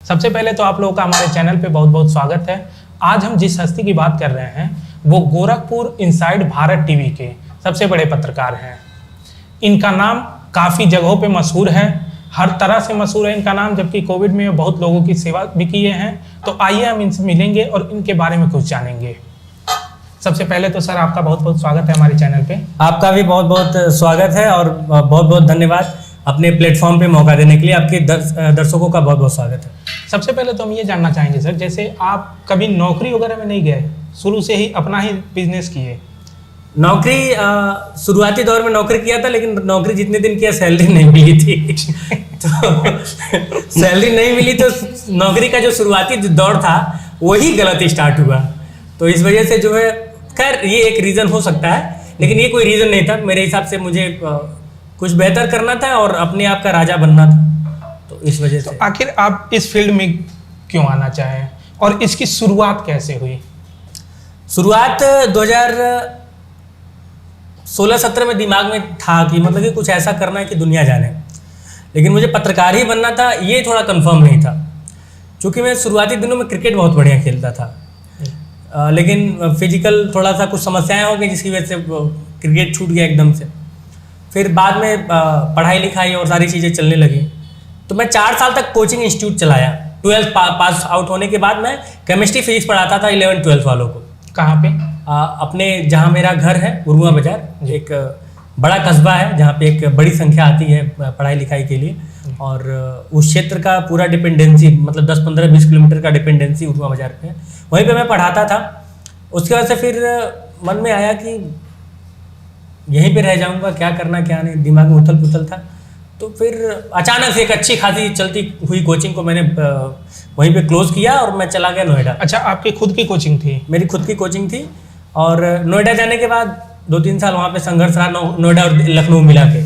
सबसे पहले तो आप लोगों का हमारे चैनल पे बहुत बहुत स्वागत है। आज हम जिस हस्ती की बात कर रहे हैं वो गोरखपुर इनसाइड भारत टीवी के सबसे बड़े पत्रकार हैं। इनका नाम काफ़ी जगहों पे मशहूर है, हर तरह से मशहूर है इनका नाम, जबकि कोविड में बहुत लोगों की सेवा भी किए हैं। तो आइए हम इनसे मिलेंगे और इनके बारे में कुछ जानेंगे। सबसे पहले तो सर आपका बहुत बहुत स्वागत है हमारे चैनल पे। आपका भी बहुत बहुत स्वागत है और बहुत बहुत धन्यवाद अपने प्लेटफॉर्म पे मौका देने के लिए। आपके दर्शकों का बहुत बहुत स्वागत है। सबसे पहले तो हम ये जानना चाहेंगे सर, जैसे आप कभी नौकरी वगैरह में नहीं गए, शुरू से ही अपना ही बिजनेस किए? नौकरी शुरुआती दौर में नौकरी किया था, लेकिन नौकरी जितने दिन किया सैलरी नहीं मिली थी तो सैलरी नहीं मिली तो नौकरी का जो शुरुआती दौर था वही गलत स्टार्ट हुआ। तो इस वजह से जो है, खैर ये एक रीज़न हो सकता है, लेकिन ये कोई रीज़न नहीं था। मेरे हिसाब से मुझे कुछ बेहतर करना था और अपने आप का राजा बनना था, तो इस वजह से। तो आखिर आप इस फील्ड में क्यों आना चाहें और इसकी शुरुआत कैसे हुई? शुरुआत 2016-17 में दिमाग में था कि मतलब कि कुछ ऐसा करना है कि दुनिया जाने, लेकिन मुझे पत्रकार ही बनना था, ये थोड़ा कंफर्म नहीं था। क्योंकि मैं शुरुआती दिनों में क्रिकेट बहुत बढ़िया खेलता था, लेकिन फिजिकल थोड़ा सा कुछ समस्याएं हो गई जिसकी वजह से क्रिकेट छूट गया एकदम से। फिर बाद में पढ़ाई लिखाई और सारी चीज़ें चलने लगी, तो मैं 4 साल तक कोचिंग इंस्टीट्यूट चलाया। 12th पास आउट होने के बाद मैं केमिस्ट्री फिजिक्स पढ़ाता था 11th-12th वालों को। कहाँ पे? अपने जहाँ मेरा घर है उरुआ बाजार, एक बड़ा कस्बा है जहाँ पे एक बड़ी संख्या आती है पढ़ाई लिखाई के लिए, और उस क्षेत्र का पूरा डिपेंडेंसी मतलब 10-15-20 किलोमीटर का डिपेंडेंसी उरुआ बाजार पे है, वहीं पे मैं पढ़ाता था। उसके बाद से फिर मन में आया कि यहीं पे रह जाऊंगा, क्या करना क्या नहीं, दिमाग में उथल पुथल था। तो फिर अचानक से एक अच्छी खासी चलती हुई कोचिंग को मैंने वहीं पे क्लोज किया और मैं चला गया नोएडा। अच्छा, आपकी खुद की कोचिंग थी? मेरी खुद की कोचिंग थी, और नोएडा जाने के बाद 2-3 साल वहाँ पे संघर्ष रहा, नोएडा और लखनऊ मिला के।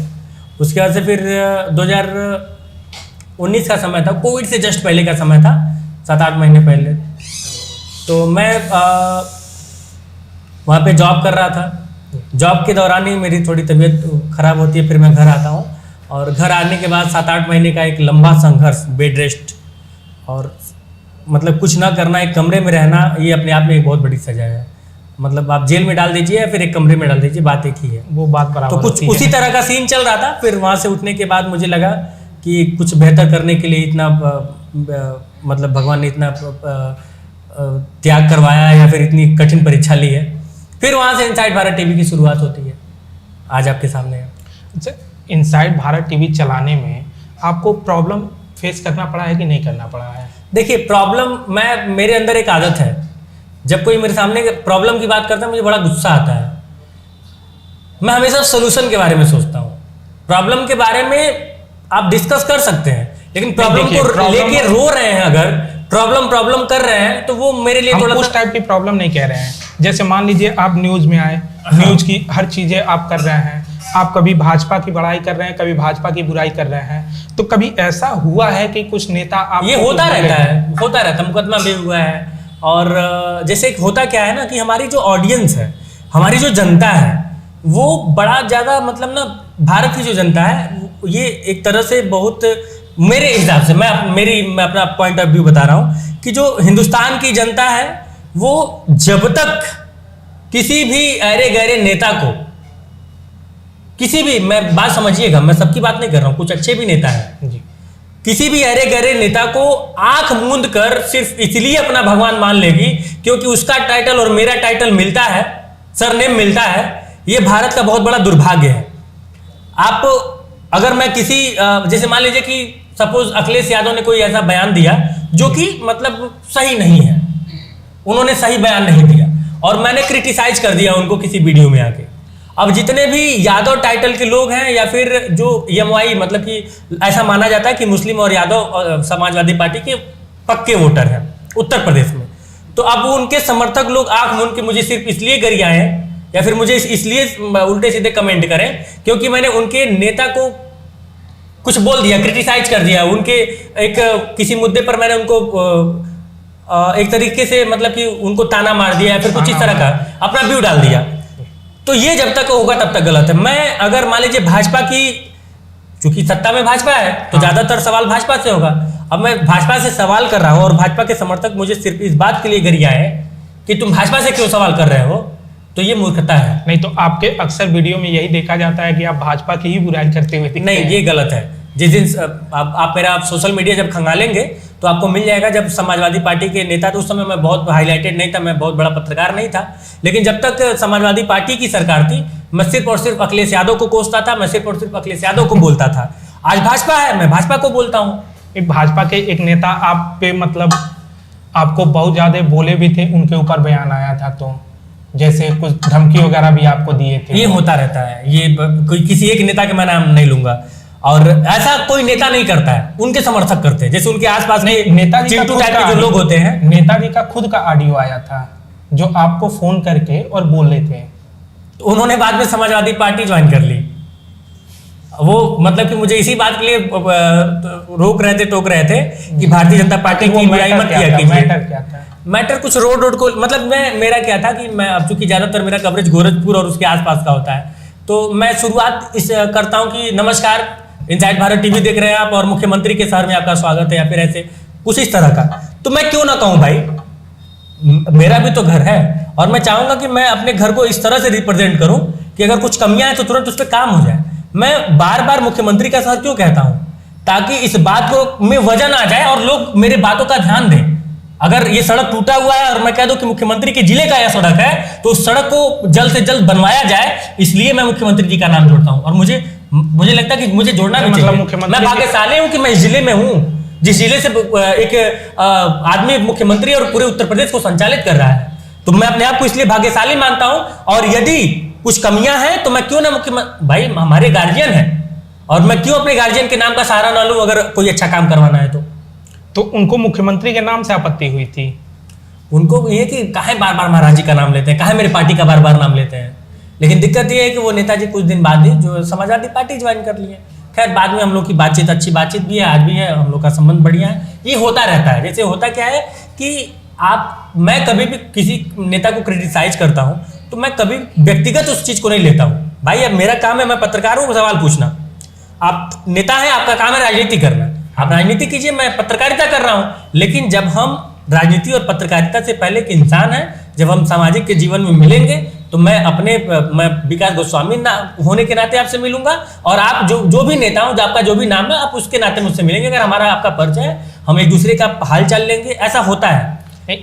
उसके बाद से फिर 2019 का समय था, कोविड से जस्ट पहले का समय था, 7-8 महीने पहले। तो मैं वहाँ पे जॉब कर रहा था। जॉब के दौरान ही मेरी थोड़ी तबीयत खराब होती है, फिर मैं घर आता हूँ, और घर आने के बाद 7-8 महीने का एक लंबा संघर्ष, बेड रेस्ट और मतलब कुछ ना करना, एक कमरे में रहना, ये अपने आप में एक बहुत बड़ी सजा है। मतलब आप जेल में डाल दीजिए या फिर एक कमरे में डाल दीजिए, बात एक ही है। वो बात बराबर। तो कुछ उसी तरह का सीन चल रहा था। फिर वहाँ से उठने के बाद मुझे लगा कि कुछ बेहतर करने के लिए इतना मतलब भगवान ने इतना त्याग करवाया या फिर इतनी कठिन परीक्षा ली है। फिर वहाँ से इनसाइड भारत टीवी की शुरुआत होती है, आज आपके सामने है। अच्छा, इनसाइड भारत टीवी चलाने में आपको प्रॉब्लम फेस करना पड़ा है कि नहीं करना पड़ा है? देखिए, प्रॉब्लम, मेरे अंदर एक आदत है, जब कोई मेरे सामने प्रॉब्लम की बात करता है मुझे बड़ा गुस्सा आता है। मैं हमेशा सोल्यूशन के बारे में सोचता हूँ। प्रॉब्लम के बारे में आप डिस्कस कर सकते हैं, लेकिन प्रॉब्लम को लेके रो रहे हैं, अगर प्रॉब्लम कर रहे हैं, तो वो मेरे लिए थोड़ा उस टाइप की प्रॉब्लम नहीं कह रहे हैं। जैसे मान लीजिए आप न्यूज में आए, न्यूज की हर चीजें आप कर रहे हैं, आप कभी भाजपा की बड़ाई कर रहे हैं, कभी भाजपा की बुराई कर रहे हैं, तो कभी ऐसा हुआ है कि कुछ नेता आप ये होता रहता, मुकदमा भी हुआ है। और जैसे होता क्या है ना कि हमारी जो ऑडियंस है, हमारी जो जनता है, वो बड़ा ज़्यादा मतलब ना, भारत की जो जनता है ये एक तरह से बहुत, मेरे हिसाब से, मैं अपना पॉइंट ऑफ व्यू बता रहा हूँ कि जो हिंदुस्तान की जनता है वो जब तक किसी भी अरे गहरे नेता को, किसी भी, मैं बात समझिएगा, मैं सबकी बात नहीं कर रहा हूँ, कुछ अच्छे भी नेता हैं जी, किसी भी अरे गहरे नेता को आंख मूंद कर सिर्फ इसलिए अपना भगवान मान लेगी क्योंकि उसका टाइटल और मेरा टाइटल मिलता है, सरनेम मिलता है, ये भारत का बहुत बड़ा दुर्भाग्य है। आप अगर मैं किसी जैसे मान लीजिए कि सपोज अखिलेश यादव ने कोई ऐसा बयान दिया जो कि मतलब सही नहीं है, उन्होंने सही बयान नहीं दिया और मैंने क्रिटिसाइज कर दिया उनको किसी वीडियो में आके। अब जितने भी यादव टाइटल के लोग हैं या फिर जो एमवाई, मतलब कि ऐसा माना जाता है कि मुस्लिम और यादव समाजवादी पार्टी के पक्के वोटर हैं उत्तर प्रदेश में, तो अब उनके समर्थक लोग आंख मूंद के मुझे सिर्फ इसलिए गरियाए हैं या फिर मुझे इसलिए उल्टे सीधे कमेंट करें क्योंकि मैंने उनके नेता को कुछ बोल दिया, क्रिटिसाइज कर दिया, उनके एक किसी मुद्दे पर मैंने उनको एक तरीके से मतलब कि उनको ताना मार दिया या फिर कुछ इस तरह का अपना व्यू डाल दिया, तो ये जब तक होगा तब तक गलत है। मैं अगर मान लीजिए भाजपा की, चूंकि सत्ता में भाजपा है तो ज्यादातर सवाल भाजपा से होगा, अब मैं भाजपा से सवाल कर रहा हूं और भाजपा के समर्थक मुझे सिर्फ इस बात के लिए गरिया है कि तुम भाजपा से क्यों सवाल कर रहे हो, तो ये मूर्खता है। नहीं तो आपके अक्सर वीडियो में यही देखा जाता है कि आप भाजपा की ही बुराई करते हुए दिखते नहीं, हैं। ये गलत है। जिस दिन आप मेरा सोशल मीडिया जब खंगालेंगे तो आपको मिल जाएगा। जब समाजवादी पार्टी के नेता थे उस समय मैं बहुत हाईलाइटेड नहीं था, मैं बहुत बड़ा पत्रकार नहीं था, लेकिन जब तक समाजवादी पार्टी की सरकार थी मैं सिर्फ और सिर्फ अखिलेश यादव को कोसता था, मैं सिर्फ और सिर्फ अखिलेश यादव को बोलता था। आज भाजपा है, मैं भाजपा को बोलता हूँ। एक भाजपा के एक नेता आप पे मतलब आपको बहुत ज्यादा बोले भी थे, उनके ऊपर बयान आया था, तो जैसे कुछ धमकी वगैरह भी आपको दिए थे। ये होता रहता है, ये कोई किसी एक नेता के मैं नाम नहीं लूंगा, और ऐसा कोई नेता नहीं करता है, उनके समर्थक करते हैं। जैसे उनके आसपास नहीं, नेताजी का चिंटू खुद टाइप का के जो लोग होते हैं। नेताजी का खुद का ऑडियो आया था जो आपको फोन करके और बोले थे। उन्होंने बाद में समाजवादी पार्टी ज्वाइन कर ली। वो मतलब कि मुझे इसी बात के लिए रोक रहे थे, टोक रहे थे कि भारतीय जनता पार्टी की बुराई मत किया कीजिए। मैटर क्या था? मैटर कुछ रोड को मतलब मेरा क्या था कि मैं अब चूंकि ज्यादातर मेरा कवरेज गोरखपुर और उसके आसपास का होता है, तो मैं शुरुआत इस करता हूं कि नमस्कार, इनसाइड भारत टीवी देख रहे हैं आप और मुख्यमंत्री के शहर में आपका स्वागत है, या फिर ऐसे कुछ इस तरह का। तो मैं क्यों ना कहूं भाई, मेरा भी तो घर है और मैं चाहूंगा कि मैं अपने घर को इस तरह से रिप्रेजेंट करूं कि अगर कुछ कमियां हैं तो तुरंत उस पर काम हो जाए। मैं बार बार मुख्यमंत्री का शहर क्यों कहता हूं, ताकि इस बात को में वजन आ जाए और लोग मेरे बातों का ध्यान दें। अगर ये सड़क टूटा हुआ है और मैं कह दूं कि मुख्यमंत्री के जिले का यह सड़क है, तो उस सड़क को जल्द से जल्द बनवाया जाए, इसलिए मैं मुख्यमंत्री जी का नाम जोड़ता हूं। और मुझे लगता है कि मुझे जोड़ना भी चाहिए। मुख्यमंत्री मैं भाग्यशाली हूं कि मैं इस जिले में हूं, जिस जिले से एक आदमी मुख्यमंत्री और पूरे उत्तर प्रदेश को संचालित कर रहा है। तो मैं अपने आप को इसलिए भाग्यशाली मानता हूं। और यदि कुछ कमियां हैं तो मैं क्यों ना मुख्यमंत्री, भाई हमारे गार्जियन है और मैं क्यों अपने गार्जियन के नाम का सहारा ना लूं अगर कोई अच्छा काम करवाना है तो उनको मुख्यमंत्री के नाम से आपत्ति हुई थी। उनको ये कि काहे बार बार महाराज जी का नाम लेते हैं, काहे मेरी पार्टी का बार बार नाम लेते हैं। लेकिन दिक्कत ये है कि वो नेताजी कुछ दिन बाद ही जो समाजवादी पार्टी ज्वाइन कर लिए। खैर बाद में हम लोग की बातचीत, अच्छी बातचीत भी है, आज भी है, हम लोग का संबंध बढ़िया है। ये होता रहता है। जैसे होता क्या है कि मैं कभी भी किसी नेता को क्रिटिसाइज करता हूं तो मैं कभी व्यक्तिगत उस चीज को नहीं लेता हूं। भाई अब मेरा काम है, मैं पत्रकार हूं, सवाल पूछना। आप नेता हैं, आपका काम है राजनीति करना, आप राजनीति कीजिए, मैं पत्रकारिता कर रहा हूं। लेकिन जब हम राजनीति और पत्रकारिता से पहले एक इंसान है, जब हम सामाजिक के जीवन में मिलेंगे तो मैं विकास गोस्वामी होने के नाते आपसे मिलूंगा, और आप जो भी नेता हो, जो आपका जो भी नाम है, आप उसके नाते मुझसे मिलेंगे। अगर हमारा आपका परिचय है, हम एक दूसरे का हाल चाल लेंगे, ऐसा होता है।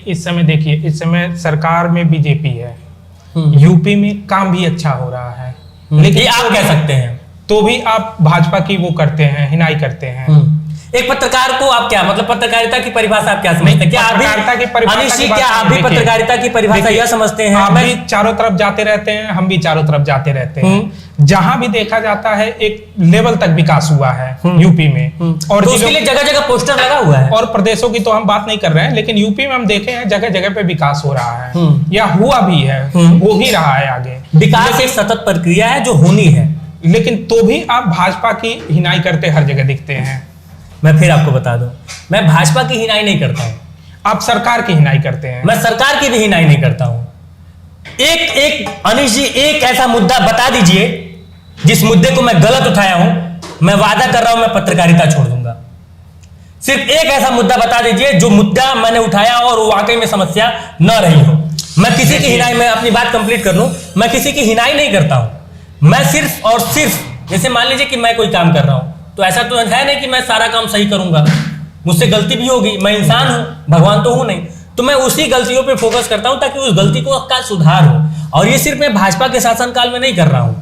इस समय देखिए, इस समय सरकार में बीजेपी है, यूपी में काम भी अच्छा हो रहा है, लेकिन ये आप कह सकते हैं, तो भी आप भाजपा की वो करते हैं, हिनाई करते हैं। एक पत्रकार को आप क्या मतलब पत्रकारिता की परिभाषा आप क्या समझते हैं? क्या पत्रकारिता की परिभाषा क्या आप भी पत्रकारिता की परिभाषा यह समझते हैं? आप भी चारों तरफ जाते रहते हैं, हम भी चारों तरफ जाते रहते हैं। जहां भी देखा जाता है एक लेवल तक विकास हुआ है यूपी में, और तो उसके लिए जगह जगह पोस्टर लगा हुआ है। और प्रदेशों की तो हम बात नहीं कर रहे हैं, लेकिन यूपी में हम देखे हैं जगह जगह पे विकास हो रहा है, या हुआ भी है, हो ही रहा है आगे। विकास एक सतत प्रक्रिया है जो होनी है, लेकिन तो भी आप भाजपा की हिनाई करते हर जगह दिखते हैं। मैं फिर आपको बता दूं, मैं भाजपा की हिनाई नहीं करता हूं, आप सरकार की हिनाई करते हैं। मैं सरकार की भी हिनाई नहीं करता हूं। एक अनिश जी, एक ऐसा मुद्दा बता दीजिए जिस मुद्दे को मैं गलत उठाया हूं, मैं वादा कर रहा हूं मैं पत्रकारिता छोड़ दूंगा। सिर्फ एक ऐसा मुद्दा बता दीजिए जो मुद्दा मैंने उठाया और वाकई में समस्या न रही हो। मैं किसी की हिनाई, मैं अपनी बात कंप्लीट कर लूं, मैं किसी की हिनाई नहीं करता हूं। मैं सिर्फ और सिर्फ, जैसे मान लीजिए कि मैं कोई काम कर रहा हूं, तो ऐसा तो है नहीं कि मैं सारा काम सही करूंगा, मुझसे गलती भी होगी, मैं इंसान हूं, भगवान तो हूं नहीं। तो मैं उसी गलतियों पे फोकस करता हूं ताकि उस गलती को का सुधार हो। और ये सिर्फ मैं भाजपा के शासनकाल में नहीं कर रहा हूं।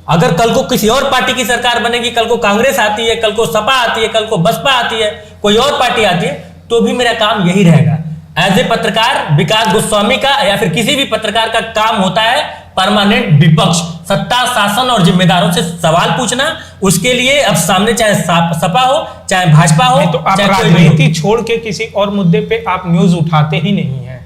अगर कल को किसी और पार्टी की सरकार बनेगी, कल को कांग्रेस आती है, कल को सपा आती है, कल को बसपा आती है, कोई और पार्टी आती है, तो भी मेरा काम यही रहेगा। एज ए पत्रकार विकास गोस्वामी का या फिर किसी भी पत्रकार का काम होता है परमानेंट विपक्ष, सत्ता, शासन और जिम्मेदारों से सवाल पूछना। उसके लिए अब सामने चाहे सपा हो, चाहे भाजपा हो, तो आप राजनीति छोड़ के किसी और मुद्दे पे आप न्यूज उठाते ही नहीं है।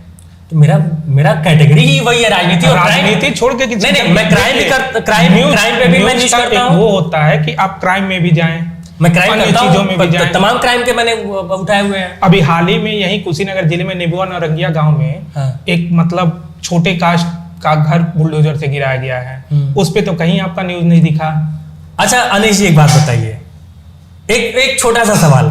तो मेरा कैटेगरी ही वही है, राजनीति और राजनीति छोड़ के किसी नहीं, मैं क्राइम पे भी मैं न्यूज करता हूं। वो होता है कि आप क्राइम में भी जाएं, मैं क्राइम करता हूं, चीजों में भी जाएं। तमाम क्राइम के मैंने उठाए हुए हैं। अभी हाल ही में यही कुशीनगर जिले में नेबुआ नौरंगिया गांव में एक मतलब छोटे कास्ट का घर बुलडोजर से गिराया गया है, उस पे तो कहीं आपका न्यूज नहीं दिखा। अच्छा अनिश जी, एक बात बताइए, एक छोटा सा सवाल,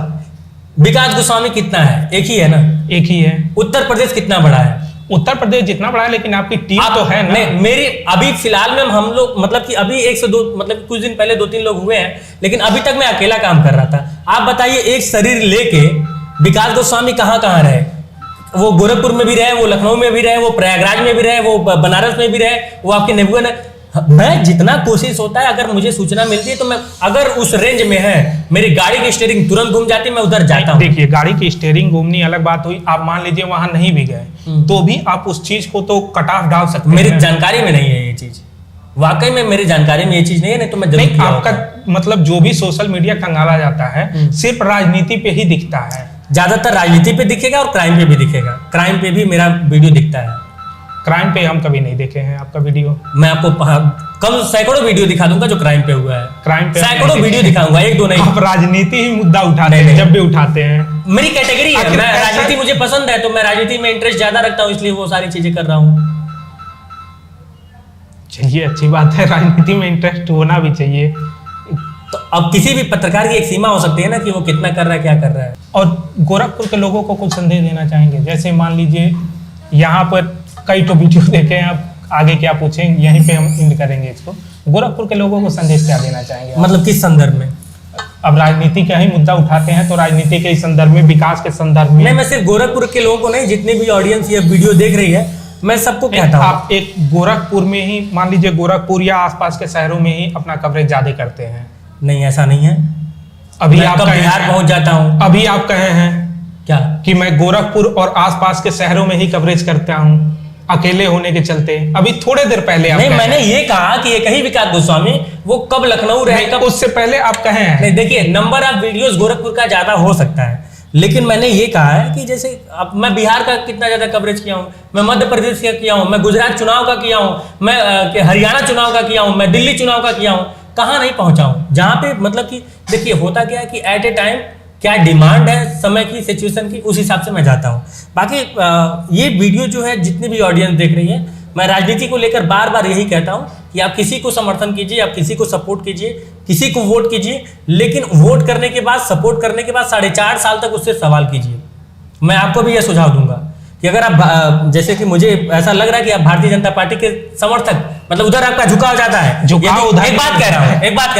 विकास गोस्वामी कितना है? एक ही है ना? एक ही है। उत्तर प्रदेश कितना बड़ा है? उत्तर प्रदेश जितना बड़ा है, लेकिन आपकी टीम तो है ना। नहीं, मेरी अभी फिलहाल में हम लोग मतलब कि अभी 1 से 2 मतलब कुछ दिन पहले 2-3 लोग हुए हैं, लेकिन अभी तक मैं अकेला काम कर रहा था। आप बताइए, एक शरीर लेके विकास गोस्वामी कहाँ कहाँ रहे? वो गोरखपुर में भी रहे, वो लखनऊ में भी रहे, वो प्रयागराज में भी रहे, वो बनारस में भी रहे, वो आपके नेबुआ ने। मैं जितना कोशिश होता है, अगर मुझे सूचना मिलती है तो मैं, अगर उस रेंज में है, मेरी गाड़ी की स्टीयरिंग तुरंत घूम जाती है, मैं उधर जाता हूं। देखिए, गाड़ी की स्टीयरिंग घूमनी अलग बात हुई, आप मान लीजिए वहां नहीं भी गए तो भी आप उस चीज को तो कट ऑफ डाल सकते हैं। मेरी जानकारी में नहीं है ये चीज, वाकई में मेरी जानकारी में ये चीज नहीं है, नहीं तो मैं जरूर नहीं, किया आपका होता। मतलब जो भी सोशल मीडिया खंगाला जाता है सिर्फ राजनीति पे ही दिखता है। ज्यादातर राजनीति पे दिखेगा और क्राइम पे भी दिखेगा। क्राइम पे भी मेरा वीडियो दिखता है। क्राइम पे हम कभी नहीं देखे हैं आपका वीडियो। मैं आपको कम सैकड़ों वीडियो दिखा दूंगा जो क्राइम पे हुआ है। क्राइम पे सैकड़ों वीडियो दिखाऊंगा, 1-2 नहीं। आप राजनीति ही मुद्दा उठाते हैं जब भी उठाते हैं। मेरी कैटेगरी है, मैं राजनीति मुझे पसंद है, तो मैं राजनीति में इंटरेस्ट ज्यादा रखता हूँ, इसलिए वो सारी चीजें कर रहा हूँ। चलिए, अच्छी बात है, राजनीति में इंटरेस्ट होना भी चाहिए। तो अब किसी भी पत्रकार की एक सीमा हो सकती है ना कि वो कितना कर रहा है, क्या कर रहा है। और गोरखपुर के लोगों को कुछ संदेश देना चाहेंगे? जैसे मान लीजिए यहाँ पर कई तो वीडियो देखे हैं, आप आगे क्या पूछें, यहीं पे हम एंड करेंगे इसको। गोरखपुर के लोगों को संदेश क्या देना चाहेंगे? मतलब किस संदर्भ में? अब राजनीति का ही मुद्दा उठाते हैं तो राजनीति के संदर्भ में, विकास के संदर्भ में। नहीं, मैं सिर्फ गोरखपुर के लोगों को नहीं, जितनी भी ऑडियंस ये वीडियो देख रही है, मैं सबको कहता हूँ। आप एक गोरखपुर में ही मान लीजिए, गोरखपुर या आसपास के शहरों में ही अपना कवरेज ज्यादा करते हैं। नहीं, ऐसा नहीं है। अभी मैं आप कब बिहार पहुंच जाता हूँ। अभी आप कहे हैं क्या कि मैं गोरखपुर और आसपास के शहरों में ही कवरेज करता हूँ अकेले होने के चलते। अभी थोड़े देर पहले आप नहीं, मैंने ये कहा कि एक ही विकास गोस्वामी, वो कब लखनऊ रहे, कब उससे पहले आप कहे हैं। नहीं, देखिए, नंबर ऑफ वीडियोस गोरखपुर का ज्यादा हो सकता है, लेकिन मैंने ये कहा है कि जैसे अब मैं बिहार का कितना ज्यादा कवरेज किया हूँ, मैं मध्य प्रदेश का किया हूँ, मैं गुजरात चुनाव का किया हूँ, मैं हरियाणा चुनाव का किया हूँ, मैं दिल्ली चुनाव का किया हूँ, कहाँ नहीं पहुंचा हूँ। जहां पे मतलब कि देखिए, होता क्या है कि एट ए टाइम क्या डिमांड है समय की, सिचुएशन की, उस हिसाब से मैं जाता हूँ। बाकी ये वीडियो जो है, जितनी भी ऑडियंस देख रही है, मैं राजनीति को लेकर बार बार यही कहता हूँ कि आप किसी को समर्थन कीजिए, आप किसी को सपोर्ट कीजिए, किसी को वोट कीजिए, लेकिन वोट करने के बाद, सपोर्ट करने के बाद 4.5 साल तक उससे सवाल कीजिए। मैं आपको भी यह सुझाव दूंगा कि अगर आप, जैसे कि मुझे ऐसा लग रहा है कि आप भारतीय जनता पार्टी के समर्थक, मतलब उधर आपका झुकाव ज्यादा है, झुकाव उधर। एक बात कह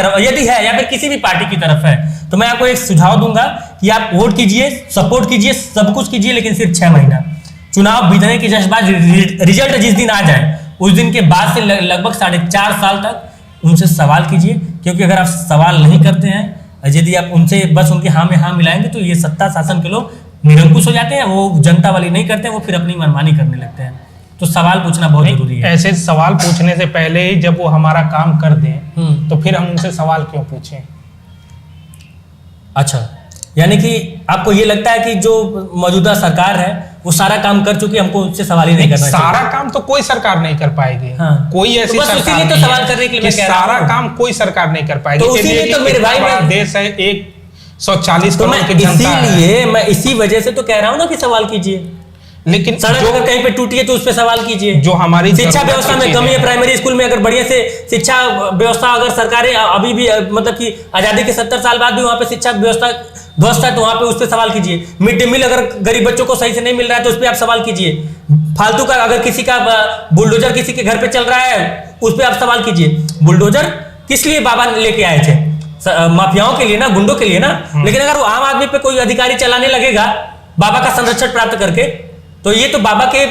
रहा हूँ, यदि है या फिर किसी भी पार्टी की तरफ है, तो मैं आपको एक सुझाव दूंगा कि आप वोट कीजिए, सपोर्ट कीजिए, सब कुछ कीजिए, लेकिन सिर्फ 6 महीना। चुनाव बीतने के जस्ट बाद रिजल्ट जिस दिन आ जाए, उस दिन के बाद से लगभग 4.5 साल तक उनसे सवाल कीजिए। क्योंकि अगर आप सवाल नहीं करते हैं, यदि आप उनसे बस उनके हाँ में हाँ मिलाएंगे, तो ये सत्ता शासन के लोग निरंकुश हो जाते हैं, वो जनता वाली नहीं करते, वो फिर अपनी मनमानी करने लगते हैं। तो सवाल पूछना बहुत जरूरी है। ऐसे सवाल पूछने से पहले ही जब वो हमारा काम कर दें तो फिर हम उनसे सवाल क्यों पूछें? अच्छा, यानी कि आपको ये लगता है कि जो मौजूदा सरकार है वो सारा काम कर चुकी है, हमको उससे सवाल ही नहीं करना चाहिए। सारा काम तो कोई सरकार नहीं कर पाएगी। हाँ। कोई ऐसी तो बस सरकार उसीलिए तो नहीं सवाल है करने के लिए कि मैं कह रहा सारा हूं। काम कोई सरकार नहीं कर पाएगी। तो उसीलिए तो मेरे भाई, बड़ा देश है, 140 तो करोड़ मैं की जनता है। इसीलिए मैं इसी वजह से तो कह रहा हूँ ना कि सवाल कीजिए। लेकिन सड़क अगर कहीं पे टूटी है तो उस पर सवाल कीजिए। जो हमारी शिक्षा व्यवस्था में कमी है, प्राइमरी स्कूल में अगर बढ़िया से शिक्षा व्यवस्था, अगर सरकारें अभी भी मतलब कि आजादी के 70 साल बाद भी वहां पे शिक्षा व्यवस्था ध्वस्त है, तो वहां पे उस पर सवाल कीजिए। मिड डे मील अगर गरीब बच्चों को सही से नहीं मिल रहा है तो उस पर आप सवाल कीजिए। फालतू का अगर किसी का बुलडोजर किसी के घर पे चल रहा है, उस पर आप सवाल कीजिए। बुलडोजर किस लिए बाबा लेके आए थे? माफियाओं के लिए ना, गुंडों के लिए ना। लेकिन अगर वो आम आदमी पे कोई अधिकारी चलाने लगेगा बाबा का संरक्षण प्राप्त करके, तो ये तो बाबा के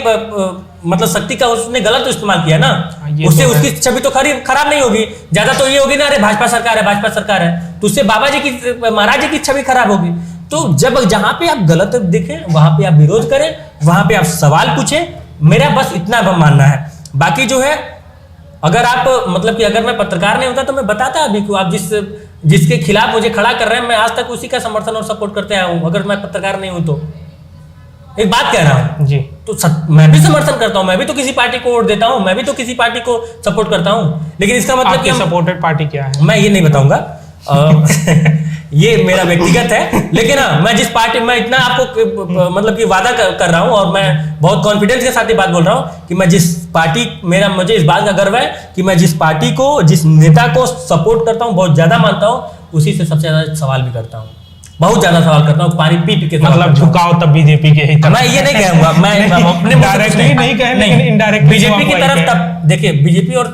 मतलब शक्ति का उसने गलत इस्तेमाल किया ना। उससे तो उसकी छवि तो खराब नहीं होगी, ज्यादा तो ये होगी ना, अरे भाजपा सरकार है, भाजपा सरकार है, तो उससे बाबा जी की, महाराज जी की छवि खराब होगी। तो जब जहां पे आप गलत दिखें वहां पे आप विरोध करें, वहां पे आप सवाल पूछें। मेरा बस इतना मानना है। बाकी जो है, अगर आप मतलब कि अगर मैं पत्रकार नहीं होता तो मैं बताता अभी को, आप जिसके खिलाफ मुझे खड़ा कर रहे हैं, मैं आज तक उसी का समर्थन और सपोर्ट करते आया हूं। अगर मैं पत्रकार नहीं हूं तो एक बात कह रहा हूं जी, तो मैं भी समर्थन करता हूं, मैं भी तो किसी पार्टी को वोट देता हूं, मैं भी तो किसी पार्टी को सपोर्ट करता हूं। लेकिन इसका मतलब कि सपोर्टेड पार्टी क्या है मैं ये नहीं बताऊंगा ये मेरा व्यक्तिगत है। लेकिन हाँ, मैं जिस पार्टी, मैं इतना आपको मतलब कि वादा कर रहा हूं और मैं बहुत कॉन्फिडेंस के साथ ये बात बोल रहा हूं कि मैं जिस पार्टी, मुझे इस बात का गर्व है कि मैं जिस पार्टी को, जिस नेता को सपोर्ट करता हूं, बहुत ज्यादा मानता हूं, उसी से सबसे ज्यादा सवाल भी करता हूं। बहुत ज्यादा सवाल करता हूँ, पानी पी पी के सवाल मतलब करता हूँ। झुकाव तब बीजेपी के ही तरफ। मैं ये नहीं कहूंगा, मैं अपने मुंह से कुछ डायरेक्टली नहीं कहे, लेकिन इनडायरेक्टली बीजेपी की तरफ तब देखिए, बीजेपी और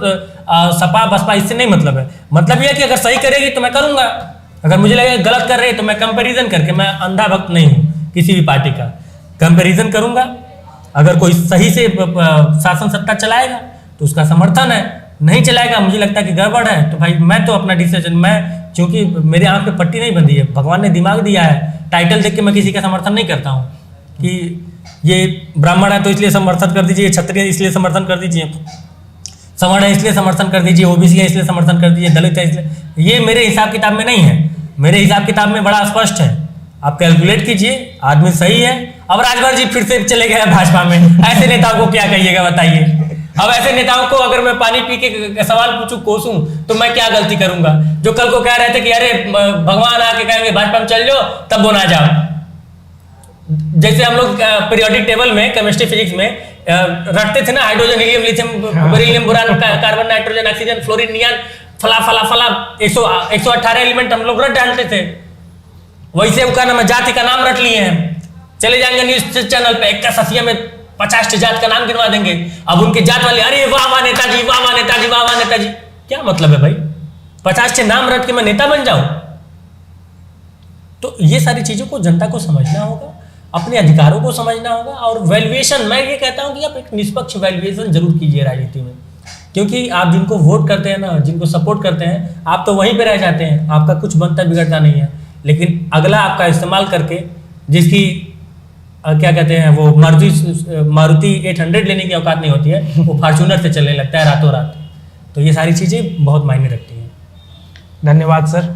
सपा बसपा इससे नहीं मतलब है। मतलब ये है कि अगर सही करेगी तो मैं करूंगा, अगर मुझे लगेगा गलत कर रही है तो मैं कंपैरिजन करके, मैं अंधा भक्त नहीं हूँ किसी भी पार्टी का, कंपैरिजन करूंगा। अगर कोई सही से शासन सत्ता चलाएगा तो उसका समर्थन है, नहीं चलाएगा मुझे लगता है कि गड़बड़ है तो भाई मैं तो अपना डिसीजन, मैं क्योंकि मेरे आंख पे पट्टी नहीं बंधी है, भगवान ने दिमाग दिया है, टाइटल देख के मैं किसी का समर्थन नहीं करता हूँ कि ये ब्राह्मण है तो इसलिए समर्थन कर दीजिए, क्षत्रिय है इसलिए समर्थन कर दीजिए, सवर्ण है इसलिए समर्थन कर दीजिए, ओबीसी है इसलिए समर्थन कर दीजिए, दलित है इसलिए, ये मेरे हिसाब किताब में नहीं है। मेरे हिसाब किताब में बड़ा स्पष्ट है, आप कैलकुलेट कीजिए, आदमी सही है। अब राजभर जी फिर से चले गए भाजपा में, ऐसे नेताओं को क्या कहिएगा बताइए। अब ऐसे नेताओं को अगर मैं पानी पी के सवाल पूछूं, कोसूं, तो मैं क्या गलती करूंगा? जो कल को कह रहे थे कि अरे भगवान आके कहेंगे भाजपा में चल जाओ तब वो ना जाओ। जैसे हम लोग पीरियोडिक टेबल में केमिस्ट्री फिजिक्स में रटते थे ना, hydrogen helium lithium beryllium boron carbon nitrogen oxygen fluorine neon फला फला फला 118 एलिमेंट हम लोग रट डालते थे। वैसे उनका नाम जाति का नाम रट लिए हैं, चले जाएंगे न्यूज चैनल पे, एक ससिया में 50 जात का नाम गिनवा देंगे। अब उनके जात वाले अरे वाह वाह नेताजी, वाह वाह नेताजी, वाह वाह नेताजी, क्या मतलब है भाई? 50 नाम रट के मैं नेता बन जाऊं? तो ये सारी चीजों को जनता को समझना होगा, अपने अधिकारों को समझना होगा। और वैल्यूएशन, मैं ये कहता हूं कि आप एक निष्पक्ष वैल्यूएशन जरूर कीजिए राजनीति में, क्योंकि आप जिनको वोट करते हैं ना, जिनको सपोर्ट करते हैं, आप तो वहीं पे रह जाते हैं, आपका कुछ बनता बिगड़ता नहीं है। लेकिन अगला आपका इस्तेमाल करके, जिसकी क्या कहते हैं वो मारुति 800 लेने की औकात नहीं होती है, वो फॉर्च्यूनर से चलने लगता है रातों रात। तो ये सारी चीजें बहुत मायने रखती हैं। धन्यवाद सर।